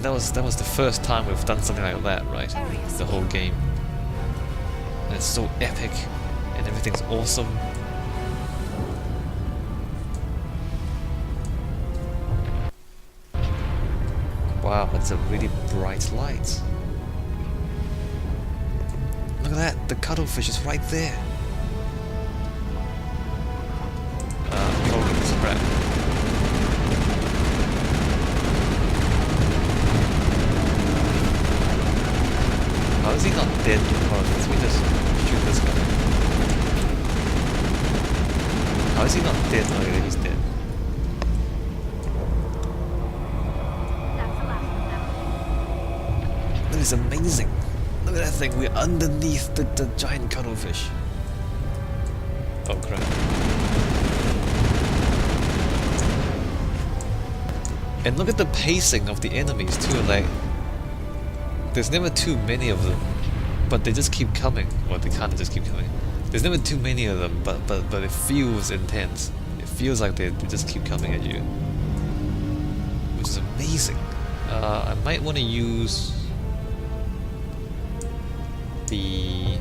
mean, that was the first time we've done something like that, right? The whole game. And it's so epic, and everything's awesome. Wow, that's a really bright light. Look at that, the cuttlefish is right there. Probably this crap. How is he not dead? Let me just shoot this guy. How is he not dead? Oh yeah, he's dead. That is amazing. Look at that thing, we're underneath the giant cuttlefish. Oh crap. And look at the pacing of the enemies too, like... There's never too many of them, but they just keep coming. Well, they can't just keep coming. There's never too many of them, but it feels intense. It feels like they just keep coming at you. Which is amazing. I might want to use... the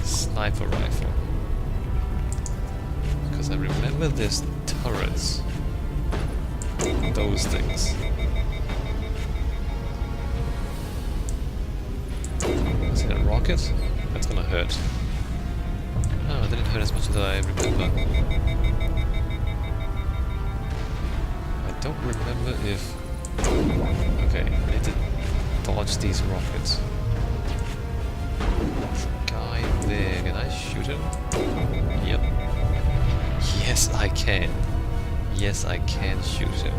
sniper rifle, because I remember there's turrets, those things. Is it a rocket? That's gonna hurt. Oh, it didn't hurt as much as I remember. I don't remember if... Okay, I need to dodge these rockets. There's a guy there. Can I shoot him? Yep. Yes, I can. Yes, I can shoot him.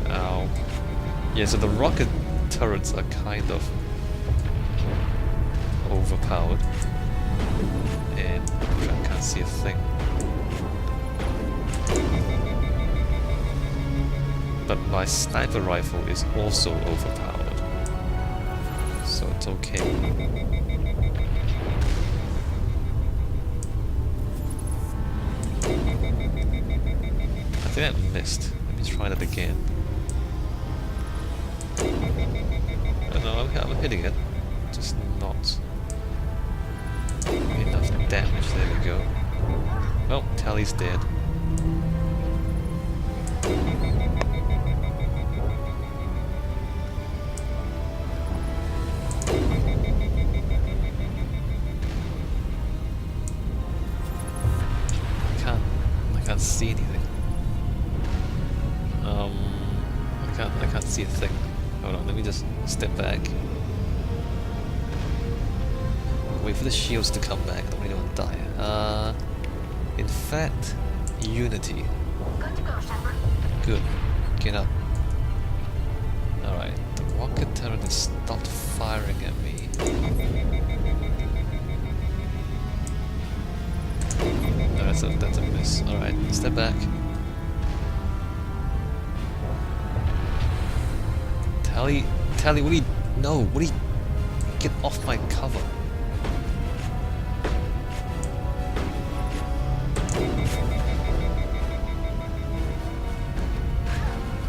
Ow. Yeah, so the rocket turrets are kind of overpowered. And I can't see a thing. But my sniper rifle is also overpowered, so it's okay. I think I missed. Let me try that again. Oh no, I'm hitting it, just not enough damage. There we go. Well, Tally's dead. I can't see anything. I can't see a thing. Hold on, let me just step back. Wait for the shields to come back. I don't really want to die. In fact, Unity. Good to go, Shepard. Good. Get up. Alright, the rocket turret has stopped firing at me. No, that's a miss. Alright, step back. Tally, what do you... No, what do you... Get off my cover.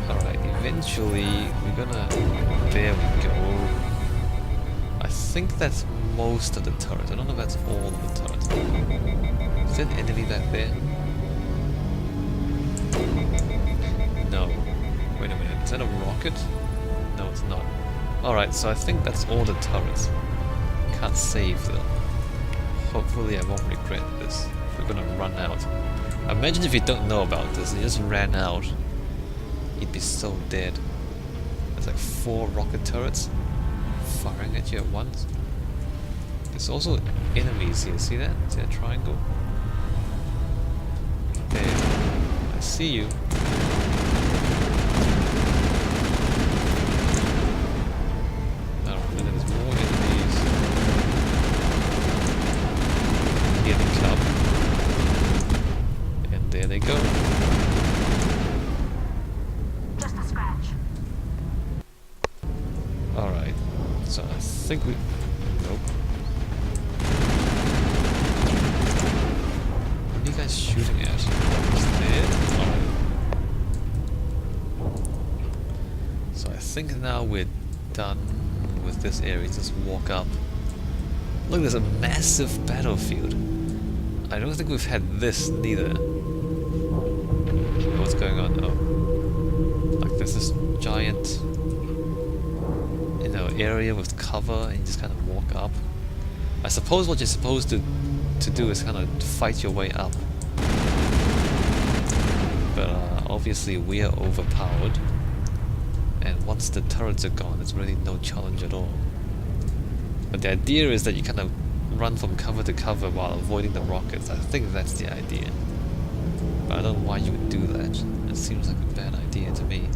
Alright, eventually we're gonna... There we go. I think that's most of the turrets. I don't know if that's all of the turrets. Is there an enemy back there? No. Wait a minute, is that a rocket? No, it's not. Alright, so I think that's all the turrets. Can't save them. Hopefully I won't regret this. We're gonna run out. Imagine if you don't know about this, you just ran out. You'd be so dead. There's like 4 rocket turrets firing at you at once. There's also enemies here, see that? See that triangle? There. I see you. They go. Just a scratch. Alright. So I think we... Nope. guys shooting at? Is there? Alright. So I think now we're done with this area. Just walk up. Look, there's a massive battlefield. I don't think we've had this neither. What's going on? Oh. Like there's this giant, you know, area with cover and you just kind of walk up. I suppose what you're supposed to do is kind of fight your way up. But obviously we are overpowered. And once the turrets are gone, it's really no challenge at all. But the idea is that you kind of run from cover to cover while avoiding the rockets. I think that's the idea. But I don't know why you would do that. It seems like a bad idea to me.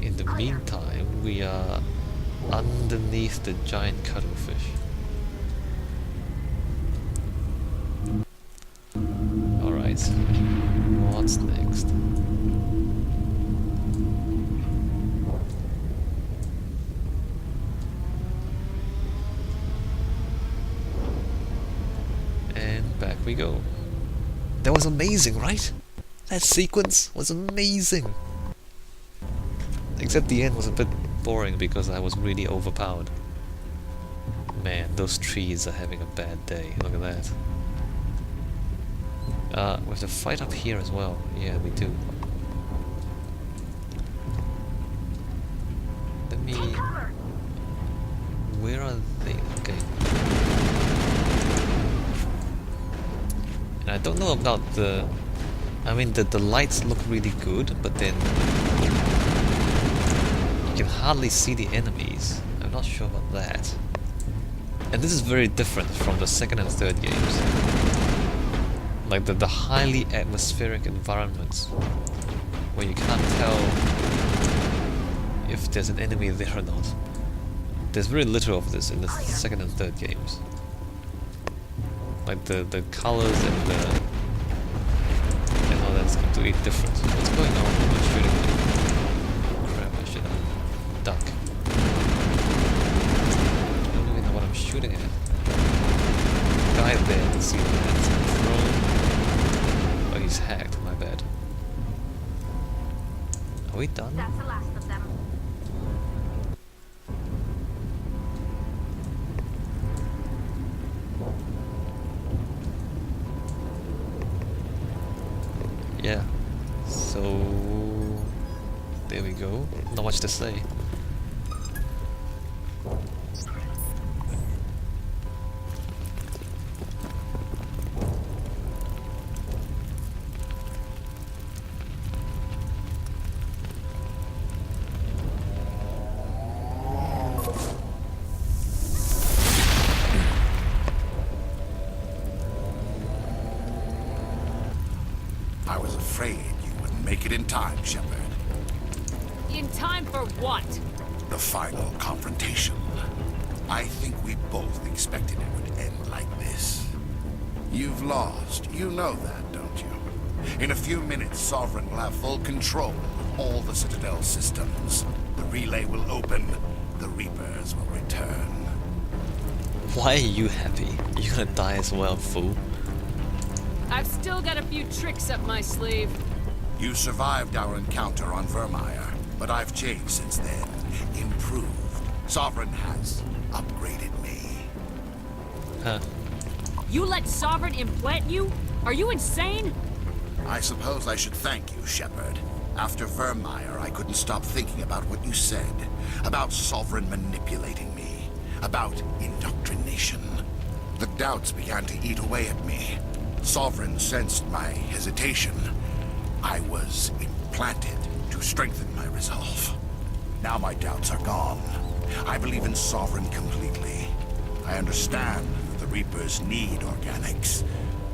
In the meantime, we are underneath the giant cuttlefish. Alright, what's next? And back we go. That was amazing, right? That sequence was amazing! Except the end was a bit boring because I was really overpowered. Man, those trees are having a bad day. Look at that. We have to fight up here as well. Yeah, we do. Let me... Where are they? Okay. And I don't know about the... I mean, the lights look really good, but then... You can hardly see the enemies. I'm not sure about that. And this is very different from the second and third games. Like the highly atmospheric environments where you can't tell if there's an enemy there or not. There's very little of this in the second and third games. Like the colors and all that's completely different. What's going on? I'm shooting at? Crap, I should have duck. I don't even know what I'm shooting at. Guy there, let's see what that's thrown. Oh, he's hacked, my bad. Are we done? That's the last of them. Yeah. So there we go. Not much to say. I was afraid you wouldn't make it in time, Shepard. In time for what? The final confrontation. I think we both expected it would end like this. You've lost. You know that, don't you? In a few minutes, Sovereign will have full control of all the Citadel systems. The relay will open. The Reapers will return. Why are you happy? You're gonna die as well, fool. I've still got a few tricks up my sleeve. You survived our encounter on Vermeer, but I've changed since then. Improved. Sovereign has upgraded me. Huh. You let Sovereign implant you? Are you insane? I suppose I should thank you, Shepard. After Vermeer, I couldn't stop thinking about what you said. About Sovereign manipulating me. About indoctrination. The doubts began to eat away at me. Sovereign sensed my hesitation. I was implanted to strengthen my resolve. Now my doubts are gone. I believe in Sovereign completely. I understand that the Reapers need organics.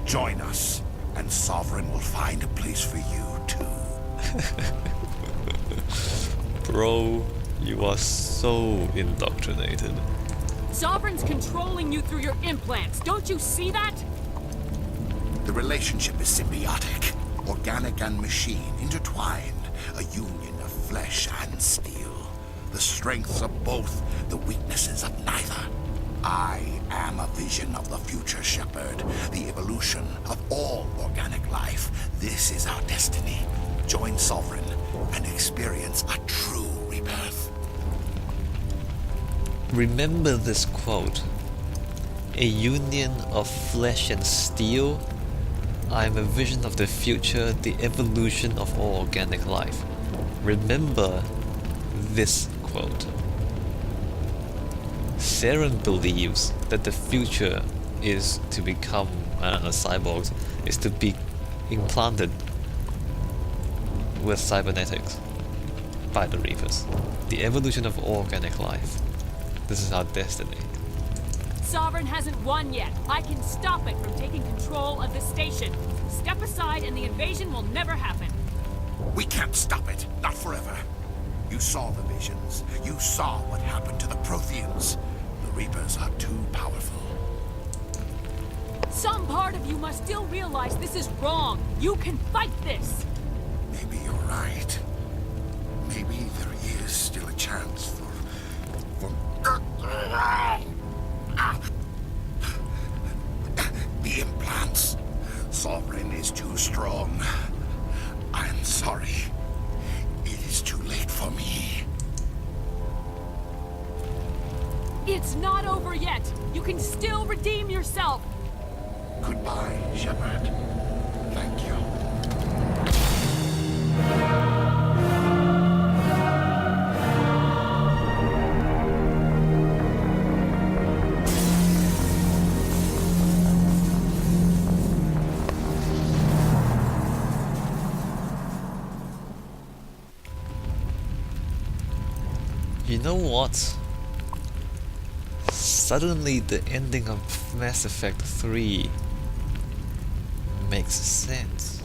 Join us, and Sovereign will find a place for you, too. Bro, you are so indoctrinated. Sovereign's controlling you through your implants. Don't you see that? The relationship is symbiotic. Organic and machine intertwined. A union of flesh and steel. The strengths of both, the weaknesses of neither. I am a vision of the future, Shepard. The evolution of all organic life. This is our destiny. Join Sovereign and experience a true rebirth. Remember this quote. A union of flesh and steel. I am a vision of the future, the evolution of all organic life. Remember this quote. Saren believes that the future is to become, I don't know, cyborgs, is to be implanted with cybernetics by the Reapers. The evolution of all organic life. This is our destiny. Sovereign hasn't won yet. I can stop it from taking control of the station. Step aside and the invasion will never happen. We can't stop it. Not forever. You saw the visions. You saw what happened to the Protheans. The Reapers are too powerful. Some part of you must still realize this is wrong. You can fight this. Maybe you're right. Maybe there is still a chance for... The implants. Sovereign is too strong. I'm sorry. It is too late for me. It's not over yet. You can still redeem yourself. Goodbye, Shepard. Thank you. You know what? Suddenly the ending of Mass Effect 3 makes sense.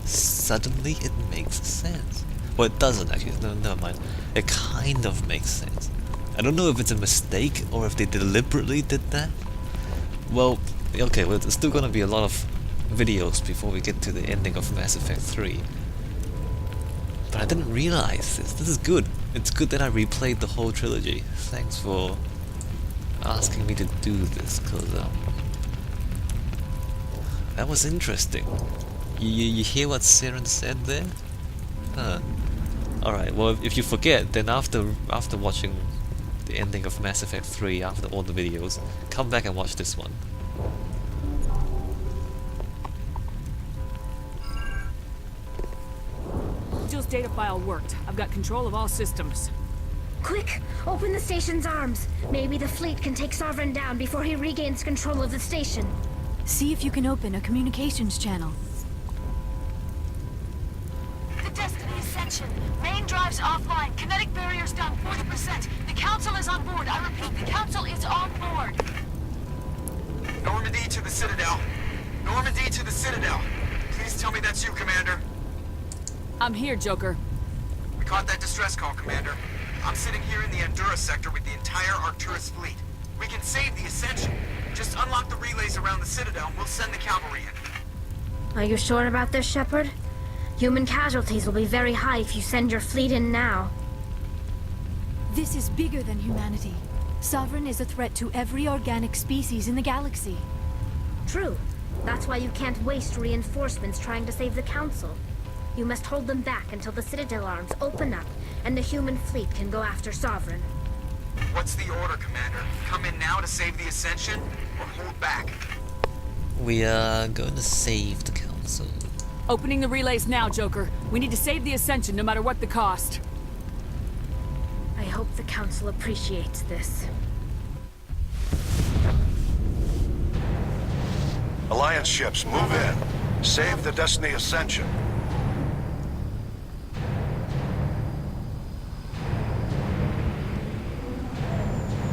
Suddenly it makes sense. Well, it doesn't actually. No, never mind. It kind of makes sense. I don't know if it's a mistake or if they deliberately did that. Well, okay, well, there's still gonna be a lot of videos before we get to the ending of Mass Effect 3. But I didn't realize this. This is good. It's good that I replayed the whole trilogy. Thanks for asking me to do this, because that was interesting. You hear what Saren said there? Huh. Alright, well if you forget, then after watching the ending of Mass Effect 3, after all the videos, come back and watch this one. Jill's data file worked. I've got control of all systems. Quick, open the station's arms. Maybe the fleet can take Sovereign down before he regains control of the station. See if you can open a communications channel. The Destiny Ascension. Main drives offline. Kinetic barriers down 40%. The Council is on board. I repeat, the Council is on board. Normandy to the Citadel. Normandy to the Citadel. Please tell me that's you, Commander. I'm here, Joker. We caught that distress call, Commander. I'm sitting here in the Endura sector with the entire Arcturus fleet. We can save the Ascension. Just unlock the relays around the Citadel and we'll send the cavalry in. Are you sure about this, Shepard? Human casualties will be very high if you send your fleet in now. This is bigger than humanity. Sovereign is a threat to every organic species in the galaxy. True. That's why you can't waste reinforcements trying to save the Council. You must hold them back until the Citadel arms open up and the human fleet can go after Sovereign. What's the order, Commander? Come in now to save the Ascension, or hold back? We are going to save the Council. Opening the relays now, Joker. We need to save the Ascension no matter what the cost. I hope the Council appreciates this. Alliance ships, move in. Save the Destiny Ascension.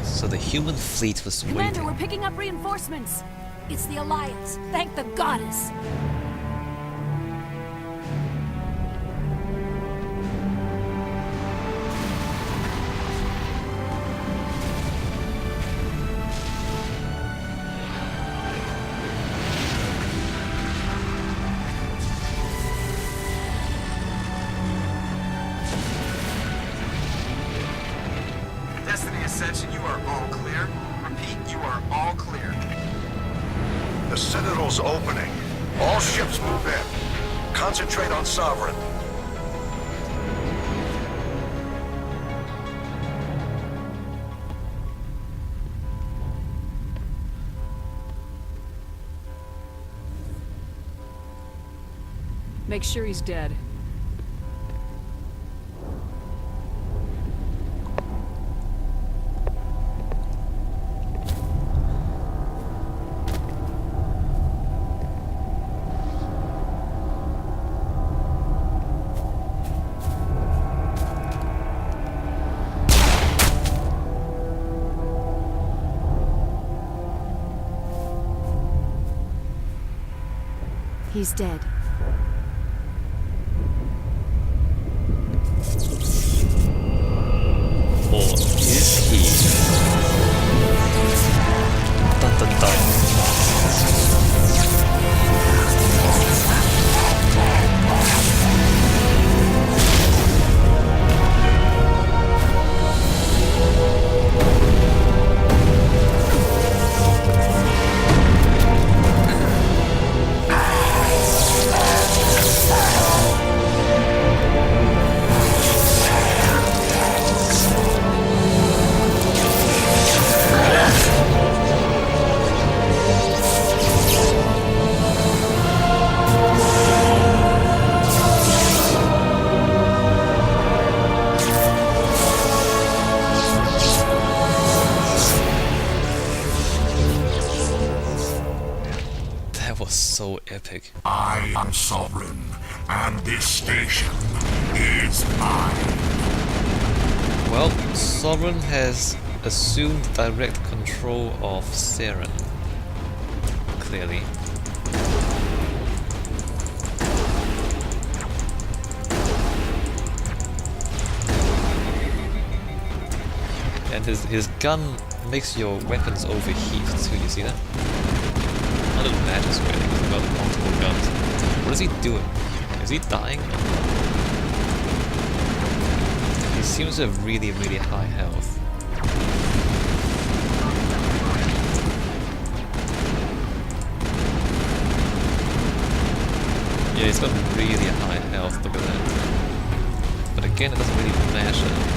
So the human fleet was Commander, waiting. we're picking up reinforcements. It's the Alliance. Thank the goddess. The Citadel's opening. All ships move in. Concentrate on Sovereign. Make sure he's dead. He's dead. Or is he? Dun dun dun. That was so epic. I am Sovereign, and this station is mine. Well, Sovereign has assumed direct control of Saren. Clearly. And his gun makes your weapons overheat too, you see that? Not it matters really, because he's got multiple guns. What is he doing? Is he dying? He seems to have really, really high health. Yeah, he's got really high health, look at that. But again, it doesn't really matter.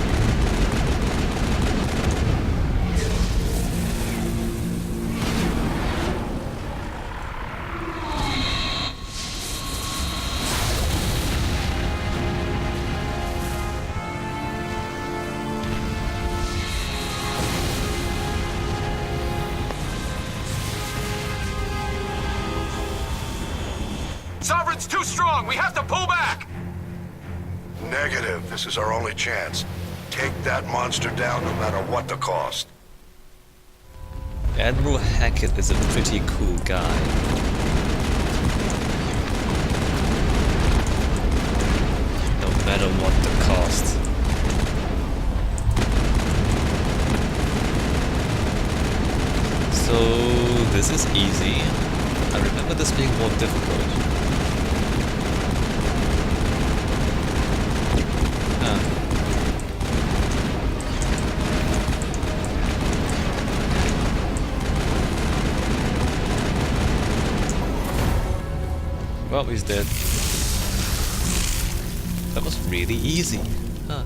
Sovereign's too strong! We have to pull back! Negative. This is our only chance. Take that monster down no matter what the cost. Admiral Hackett is a pretty cool guy. No matter what the cost. So this is easy. I remember this being more difficult. Well, he's dead. That was really easy. Huh.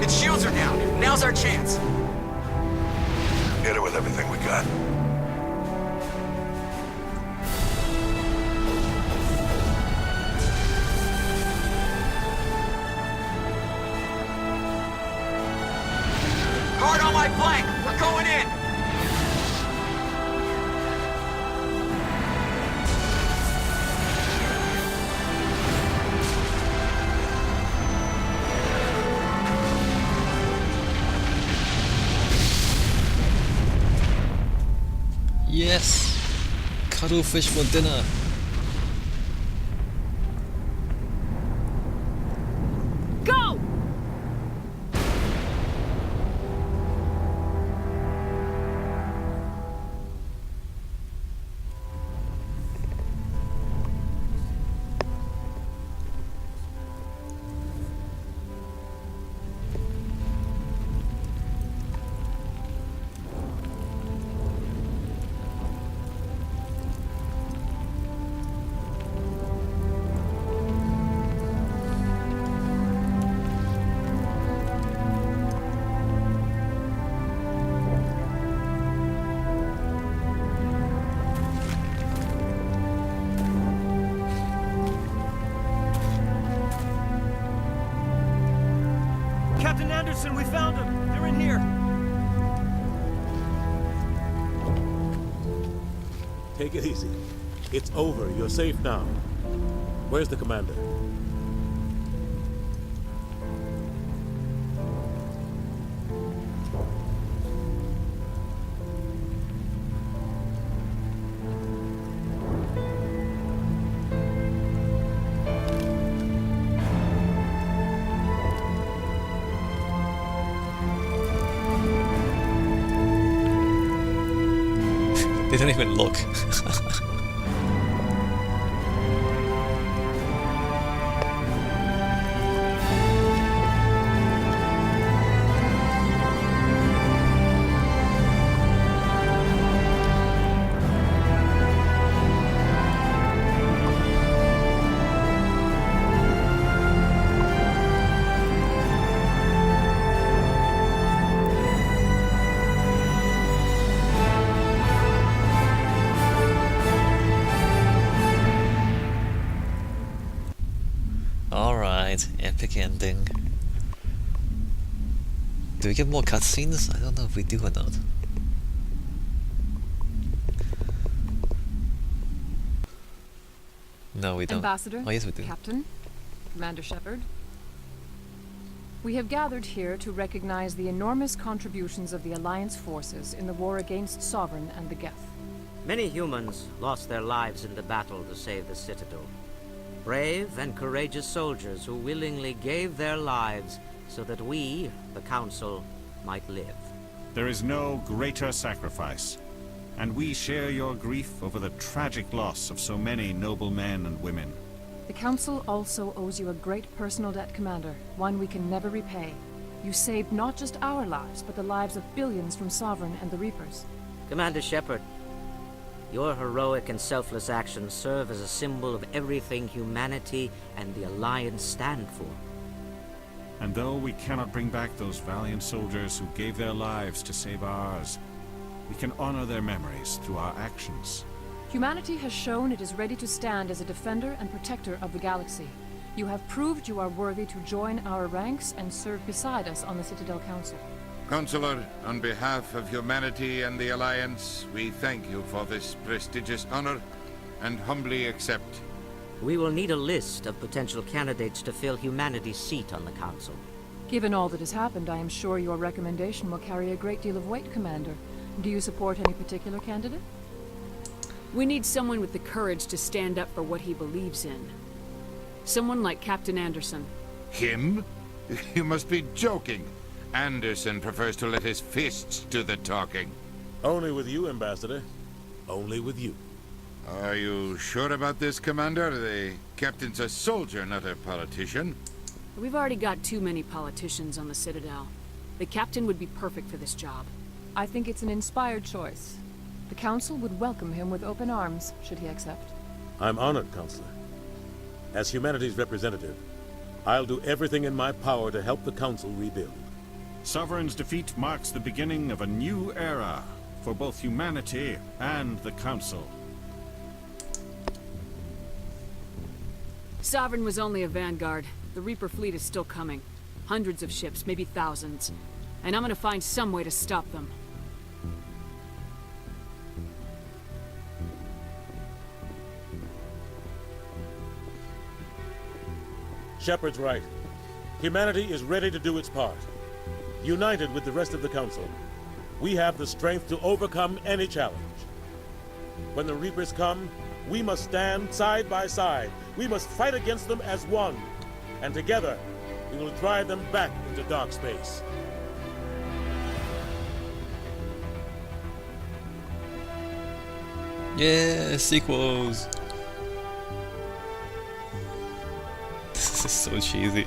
Its shields are down. Now's our chance. Hit it with everything we got. Hard on my flank. We're going in. Yes! Cuttlefish for dinner! Go! Captain Anderson, we found them. They're in here. Take it easy. It's over. You're safe now. Where's the commander? They don't even look. Alright, epic ending. Do we get more cutscenes? I don't know if we do or not. No, we don't. Ambassador, Oh, yes, we do. Captain, Commander Shepard. We have gathered here to recognize the enormous contributions of the Alliance forces in the war against Sovereign and the Geth. Many humans lost their lives in the battle to save the Citadel. Brave and courageous soldiers who willingly gave their lives so that we, the Council, might live. There is no greater sacrifice, and we share your grief over the tragic loss of so many noble men and women. The Council also owes you a great personal debt, Commander, one we can never repay. You saved not just our lives, but the lives of billions from Sovereign and the Reapers. Commander Shepard, your heroic and selfless actions serve as a symbol of everything humanity and the Alliance stand for. And though we cannot bring back those valiant soldiers who gave their lives to save ours, we can honor their memories through our actions. Humanity has shown it is ready to stand as a defender and protector of the galaxy. You have proved you are worthy to join our ranks and serve beside us on the Citadel Council. Counselor, on behalf of humanity and the Alliance, we thank you for this prestigious honor and humbly accept. We will need a list of potential candidates to fill humanity's seat on the Council. Given all that has happened, I am sure your recommendation will carry a great deal of weight, Commander. Do you support any particular candidate? We need someone with the courage to stand up for what he believes in. Someone like Captain Anderson. Him? You must be joking. Anderson prefers to let his fists do the talking. Only with you, Ambassador. Only with you. Are you sure about this, Commander? The captain's a soldier, not a politician. We've already got too many politicians on the Citadel. The captain would be perfect for this job. I think it's an inspired choice. The Council would welcome him with open arms, should he accept. I'm honored, Counselor. As humanity's representative, I'll do everything in my power to help the Council rebuild. Sovereign's defeat marks the beginning of a new era for both humanity and the Council. Sovereign was only a vanguard. The Reaper fleet is still coming. Hundreds of ships, maybe thousands. And I'm gonna find some way to stop them. Shepard's right. Humanity is ready to do its part. United with the rest of the Council, we have the strength to overcome any challenge. When the Reapers come, we must stand side by side. We must fight against them as one. And together, we will drive them back into dark space. Yeah, sequels. This is so cheesy.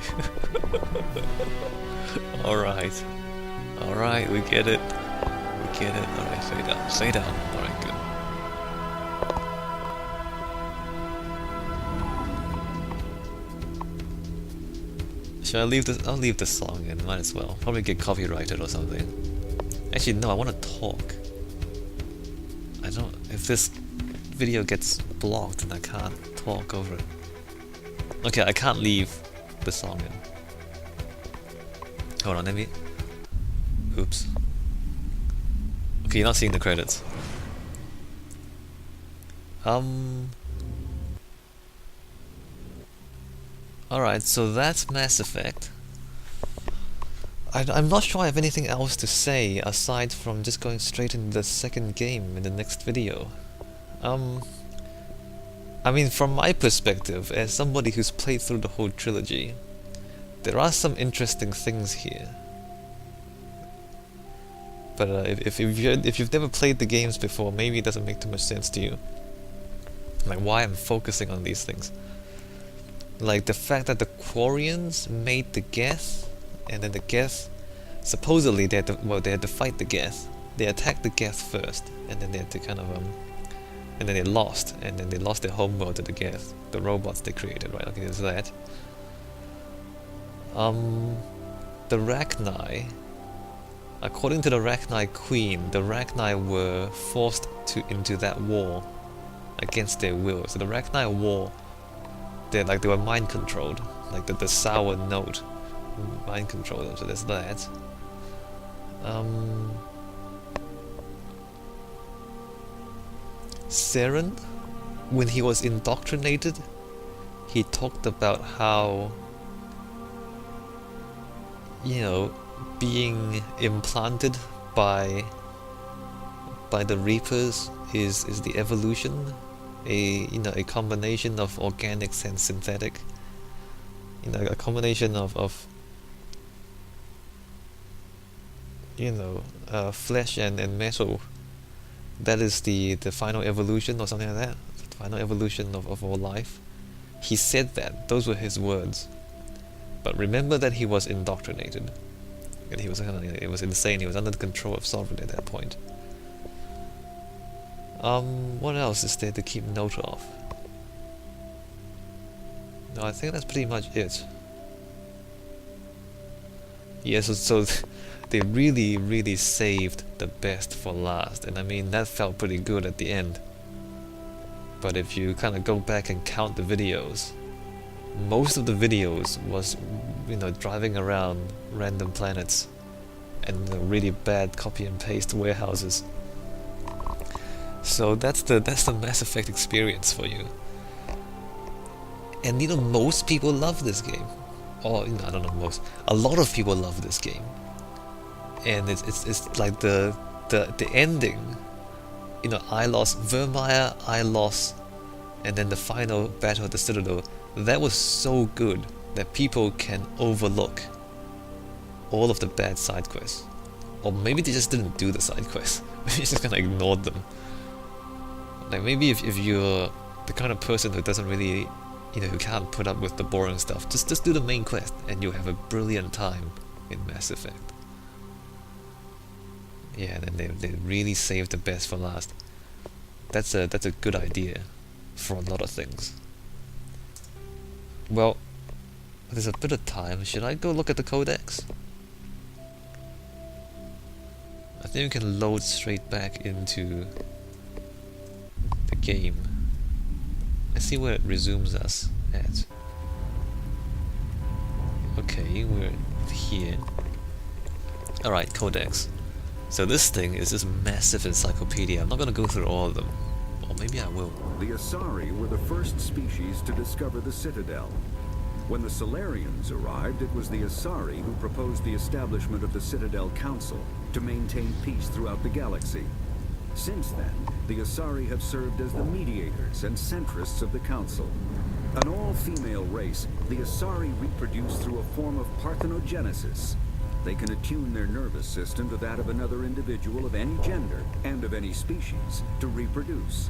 Alright. Alright, we get it. We get it. Alright, stay down. Stay down. Alright, good. Should I leave this? I'll leave this song in. Might as well. Probably get copyrighted or something. Actually, no, I want to talk. I don't... If this video gets blocked, then I can't talk over it. Okay, I can't leave the song in. Hold on, let me... Oops. Okay, you're not seeing the credits. Alright, so that's Mass Effect. I'm not sure I have anything else to say aside from just going straight into the second game in the next video. I mean, from my perspective, as somebody who's played through the whole trilogy, there are some interesting things here. But if you've never played the games before, maybe it doesn't make too much sense to you. Like why I'm focusing on these things. Like the fact that the Quarians made the Geth, and then the Geth, supposedly they had to fight the Geth. They attacked the Geth first, and then they had to kind of and then they lost, and then they lost their homeworld to the Geth, the robots they created, right? Okay, there's that. The Rachni, according to the Rachni Queen, the Rachni were forced into that war against their will. So the Rachni war, they were mind controlled, like the sour note mind controlled them. So there's that. Saren, when he was indoctrinated, he talked about how, you know, being implanted by the Reapers is the evolution, a combination of organics and synthetic, a combination of flesh and metal. That is the final evolution or something like that. The final evolution of all life. He said that. Those were his words. But remember that he was indoctrinated. And he was it was insane. He was under the control of Sovereign at that point. What else is there to keep note of? No, I think that's pretty much it. Yeah, so they really saved the best for last, and I mean that felt pretty good at the end. But if you kind of go back and count the videos, most of the videos was, driving around random planets and really bad copy and paste warehouses. So that's the Mass Effect experience for you. And most people love this game. Or I don't know, most. A lot of people love this game. And it's like the ending. I lost Vermeer, I lost, and then the final battle of the Citadel. That was so good that people can overlook all of the bad side quests. Or maybe they just didn't do the side quests. Maybe they just kind of ignored them. Like maybe if you're the kind of person who doesn't really, who can't put up with the boring stuff, just do the main quest and you'll have a brilliant time in Mass Effect. Yeah, and then they really saved the best for last. That's a good idea for a lot of things. Well, there's a bit of time. Should I go look at the codex? I think we can load straight back into the game. Let's see where it resumes us at. Okay, we're here. Alright, codex. So this thing is this massive encyclopedia. I'm not going to go through all of them. Or maybe I will. The Asari were the first species to discover the Citadel. When the Solarians arrived, it was the Asari who proposed the establishment of the Citadel Council to maintain peace throughout the galaxy. Since then, the Asari have served as the mediators and centrists of the Council. An all-female race, the Asari reproduce through a form of parthenogenesis. They can attune their nervous system to that of another individual of any gender and of any species to reproduce.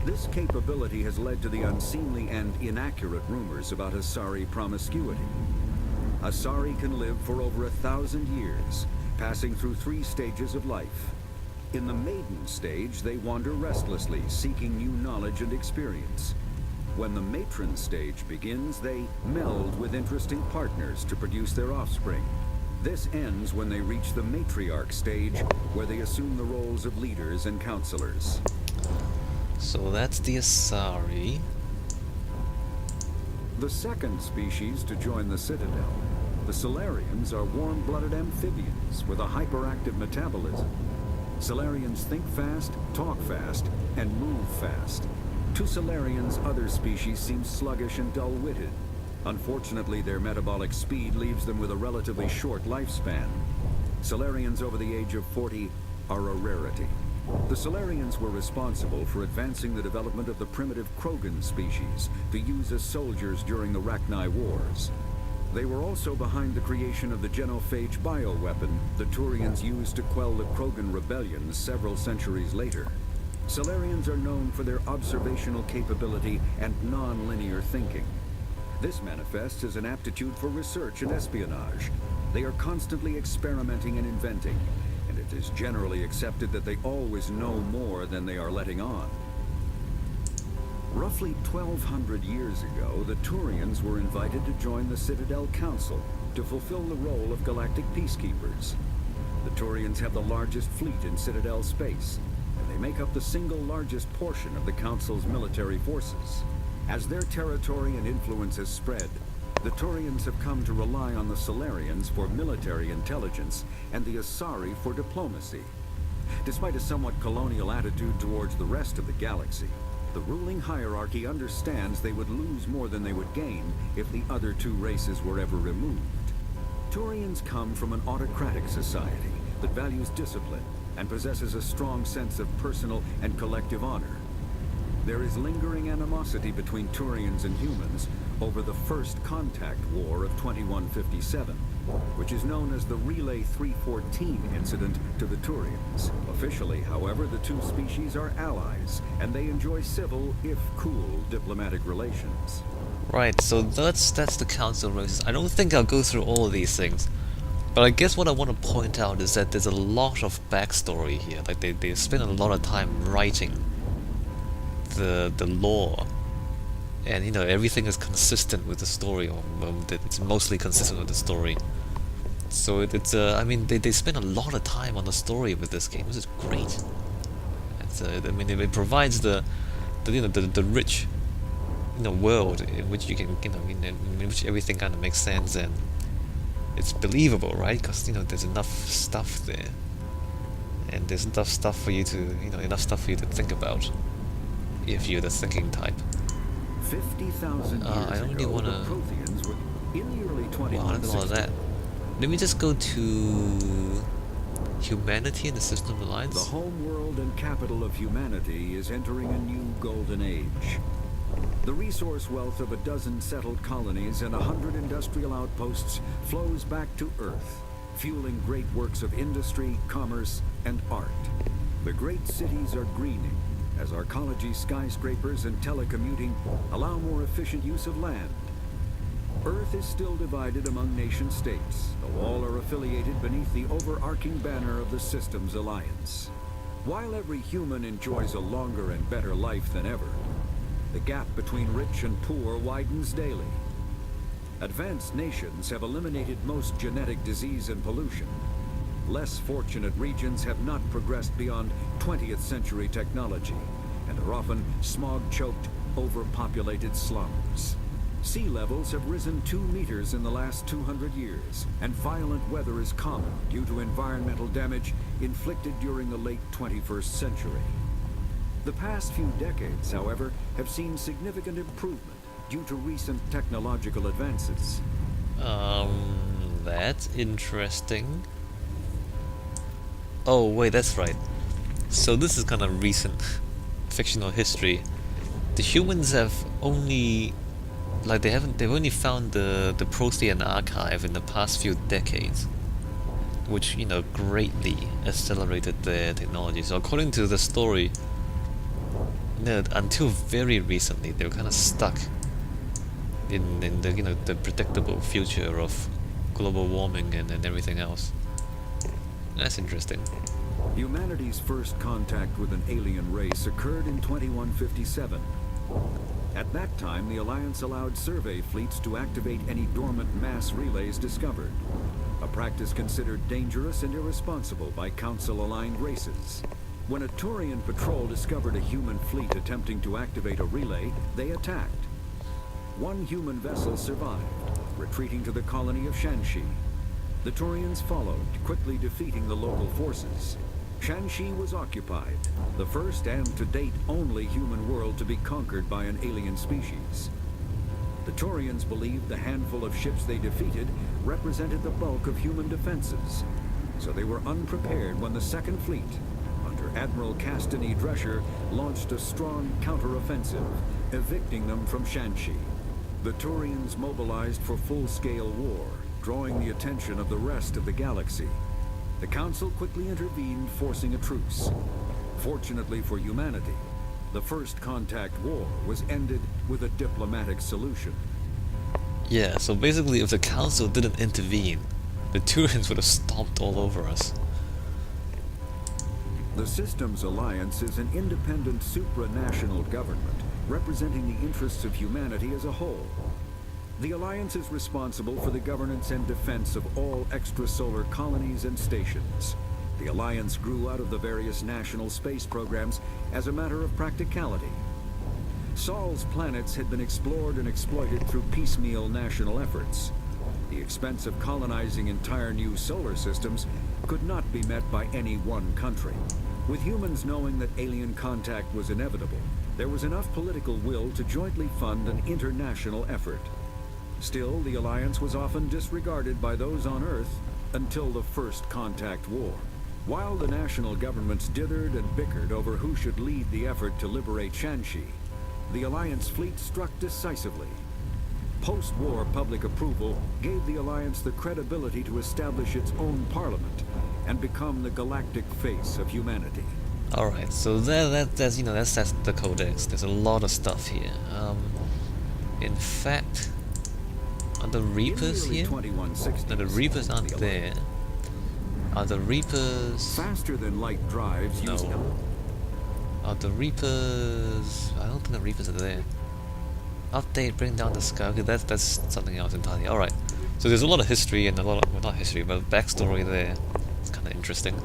This capability has led to the unseemly and inaccurate rumors about Asari promiscuity. Asari can live for over 1,000 years, passing through 3 stages of life. In the maiden stage, they wander restlessly, seeking new knowledge and experience. When the matron stage begins, they meld with interesting partners to produce their offspring. This ends when they reach the matriarch stage, where they assume the roles of leaders and counselors. So that's the Asari. The second species to join the Citadel The Solarians are warm-blooded amphibians with a hyperactive metabolism. Solarians think fast, talk fast, and move fast. To Solarians, other species seem sluggish and dull-witted. Unfortunately, their metabolic speed leaves them with a relatively short lifespan. Solarians over the age of 40 are a rarity. The Solarians were responsible for advancing the development of the primitive Krogan species to use as soldiers during the Rachni Wars. They were also behind the creation of the genophage bioweapon the Turians used to quell the Krogan rebellions several centuries later. Solarians are known for their observational capability and non-linear thinking. This manifests as an aptitude for research and espionage. They are constantly experimenting and inventing, and it is generally accepted that they always know more than they are letting on. Roughly 1,200 years ago, the Turians were invited to join the Citadel Council to fulfill the role of galactic peacekeepers. The Turians have the largest fleet in Citadel space, and they make up the single largest portion of the Council's military forces. As their territory and influence has spread, the Turians have come to rely on the Solarians for military intelligence and the Asari for diplomacy. Despite a somewhat colonial attitude towards the rest of the galaxy, the ruling hierarchy understands they would lose more than they would gain if the other two races were ever removed. Turians come from an autocratic society that values discipline and possesses a strong sense of personal and collective honor. There is lingering animosity between Turians and humans over the First Contact War of 2157, which is known as the Relay 314 incident to the Turians. Officially, however, the two species are allies, and they enjoy civil, if cool, diplomatic relations. Right, so that's the council races. I don't think I'll go through all of these things, but I guess what I want to point out is that there's a lot of backstory here. Like they spend a lot of time writing the lore, and you know, everything is consistent with the story, or it's mostly consistent with the story. So it's I mean, they spend a lot of time on the story with this game, which is great. It's I mean, it provides the rich, you know, world in which you can, you know, in which everything kind of makes sense and it's believable, right? Because, you know, there's enough stuff there, and there's enough stuff for you to, you know, enough stuff for you to think about if you're the thinking type. 50,000 years I only ago, wanna. the Protheans were in the early Wow, look at all of 2160s. that. Let me just go to humanity and the System Alliance. The home world and capital of humanity is entering a new golden age. The resource wealth of a dozen settled colonies and 100 industrial outposts flows back to Earth, fueling great works of industry, commerce, and art. The great cities are greening as arcology, skyscrapers, and telecommuting allow more efficient use of land. Earth is still divided among nation-states, though all are affiliated beneath the overarching banner of the Systems Alliance. While every human enjoys a longer and better life than ever, the gap between rich and poor widens daily. Advanced nations have eliminated most genetic disease and pollution. Less fortunate regions have not progressed beyond 20th century technology and are often smog-choked, overpopulated slums. Sea levels have risen 2 meters in the last 200 years, and violent weather is common due to environmental damage inflicted during the late 21st century. The past few decades, however, have seen significant improvement due to recent technological advances. That's interesting. Oh wait, that's right. So this is kind of recent fictional history. The humans have only, like, they've only found the Prothean archive in the past few decades, which, you know, greatly accelerated their technology. So according to the story, you know, until very recently, they were kind of stuck in the, you know, the predictable future of global warming and everything else. That's interesting. Humanity's first contact with an alien race occurred in 2157. At that time, the Alliance allowed survey fleets to activate any dormant mass relays discovered, a practice considered dangerous and irresponsible by Council-aligned races. When a Turian patrol discovered a human fleet attempting to activate a relay, they attacked. One human vessel survived, retreating to the colony of Shanxi. The Turians followed, quickly defeating the local forces. Shanxi was occupied, the first and to date only human world to be conquered by an alien species. The Turians believed the handful of ships they defeated represented the bulk of human defenses, so they were unprepared when the Second Fleet, under Admiral Castany Drescher, launched a strong counteroffensive, evicting them from Shanxi. The Turians mobilized for full-scale war, drawing the attention of the rest of the galaxy. The Council quickly intervened, forcing a truce. Fortunately for humanity, the First Contact War was ended with a diplomatic solution. Yeah, so basically if the Council didn't intervene, the Turians would have stomped all over us. The Systems Alliance is an independent supranational government representing the interests of humanity as a whole. The Alliance is responsible for the governance and defense of all extrasolar colonies and stations. The Alliance grew out of the various national space programs as a matter of practicality. Sol's planets had been explored and exploited through piecemeal national efforts. The expense of colonizing entire new solar systems could not be met by any one country. With humans knowing that alien contact was inevitable, there was enough political will to jointly fund an international effort. Still, the Alliance was often disregarded by those on Earth until the First Contact War. While the national governments dithered and bickered over who should lead the effort to liberate Shanxi, the Alliance fleet struck decisively. Post-war public approval gave the Alliance the credibility to establish its own parliament and become the galactic face of humanity. Alright, so that's the codex. There's a lot of stuff here. In fact, are the Reapers here? No, the Reapers aren't there. Are the Reapers... Faster than light drives using them. Are the Reapers... I don't think the Reapers are there. Update, bring down the sky. Okay, that's something else entirely. Alright, so there's a lot of history and a lot of... well, not history, but backstory there. It's kind of interesting.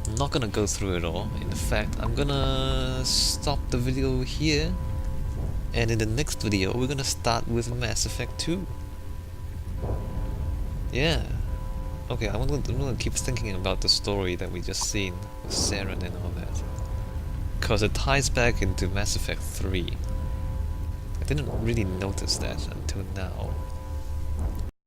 I'm not gonna go through it all. In fact, I'm gonna stop the video here. And in the next video, we're gonna start with Mass Effect 2. Yeah. Okay, I'm gonna keep thinking about the story that we just seen with Saren and all that. Because it ties back into Mass Effect 3. I didn't really notice that until now.